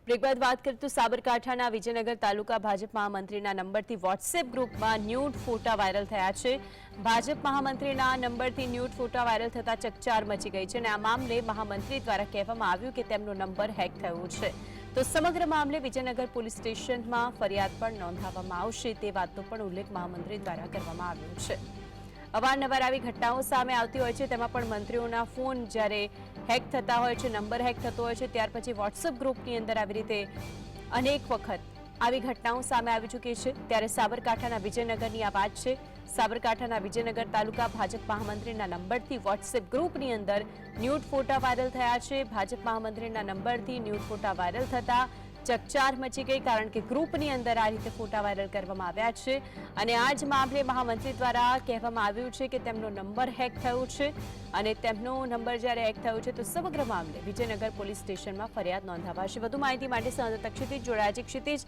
Break બાદ વાત કરીએ તો સાબરકાંઠાના વિજયનગર તાલુકા ભાજપ મહામંત્રીના નંબરથી વોટ્સએપ ગ્રુપમાં ન્યૂડ ફોટા વાયરલ થયા છે। ભાજપ મહામંત્રીના નંબરથી ન્યૂડ ફોટા વાયરલ થતા ચકચાર મચી ગઈ છે અને આ મામલે મહામંત્રી દ્વારા કહેવામાં આવ્યું કે તેમનો નંબર હેક થયો છે। તો સમગ્ર મામલે વિજયનગર પોલીસ સ્ટેશનમાં ફરિયાદ પણ નોંધાવવામાં આવશે તે વાતનો પણ ઉલ્લેખ મહામંત્રી દ્વારા કરવામાં આવ્યો છે। અવારનવાર આવી ઘટનાઓ સામે આવતી હોય છે, તેમાં પણ મંત્રીઓના ફોન જ્યારે હેક થતા હોય છે, નંબર હેક થતો હોય છે, ત્યાર પછી વોટ્સએપ ગ્રુપની અંદર આવી રીતે અનેક વખત આવી ઘટનાઓ સામે આવી ચૂકી છે। ત્યારે સાબરકાંઠાના વિજયનગરની આ વાત છે। સાબરકાંઠાના વિજયનગર તાલુકા ભાજપ મહામંત્રીના નંબરથી વોટ્સએપ ગ્રુપની અંદર ન્યૂડ ફોટા વાયરલ થયા છે। ભાજપ મહામંત્રીના નંબરથી ન્યૂડ ફોટા વાયરલ થતા ચકચાર મચી ગઈ, કારણ કે ગ્રુપની અંદર આ રીતે ફોટા વાયરલ કરવામાં આવ્યા છે અને આ જ મામલે મહામંત્રી દ્વારા કહેવામાં આવ્યું છે કે તેમનો નંબર હેક થયો છે અને તેમનો નંબર જ્યારે હેક થયો છે તો સમગ્ર મામલે વિજયનગર પોલીસ સ્ટેશનમાં ફરિયાદ નોંધાવાશે। વધુ માહિતી માટે સંવાદદાતા ક્ષિતિજ જોડાયા છે। ક્ષિતિજ,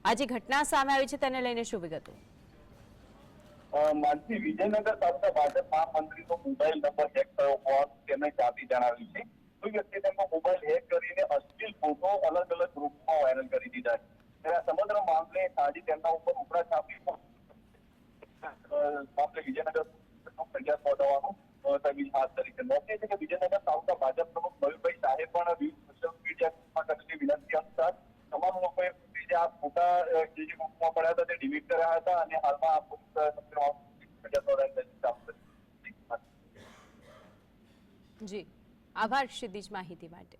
આજે ઘટના સામે આવી છે, તેને લઈને શું વિગતો? માનસી, વિજયનગર તાલુકા ભાજપ મહામંત્રીનો મોબાઈલ નંબર હેક થયો હોવાનું તેમણે જાતે જણાવ્યું છે। કોઈ વ્યક્તિએ તેમનો મોબાઈલ હેક કરીને અશ્લીલ ફોટો અલગ અલગ ગ્રુપમાં વાયરલ કરી દીધા છે। ત્યારે સમગ્ર મામલે આજે તેમના ઉપર ઉપરા છાપી મામલે વિજયનગર ફરિયાદ નોંધવાનું તજવીજ હાથ ધરી છે। નોંધનીય છે કે વિજયનગર તાલુકા ભાજપ પ્રમુખ મયુરભાઈ શાહે પણ સોશિયલ મીડિયા કરેલી વિનંતી અનુસાર તમામ લોકોએ આ ફોટા જે ગ્રુપમાં પડ્યા હતા તે ડિલીટ કર્યા હતા અને હાલમાં આ જી, આભાર ક્ષિતિજ માહિતી માટે।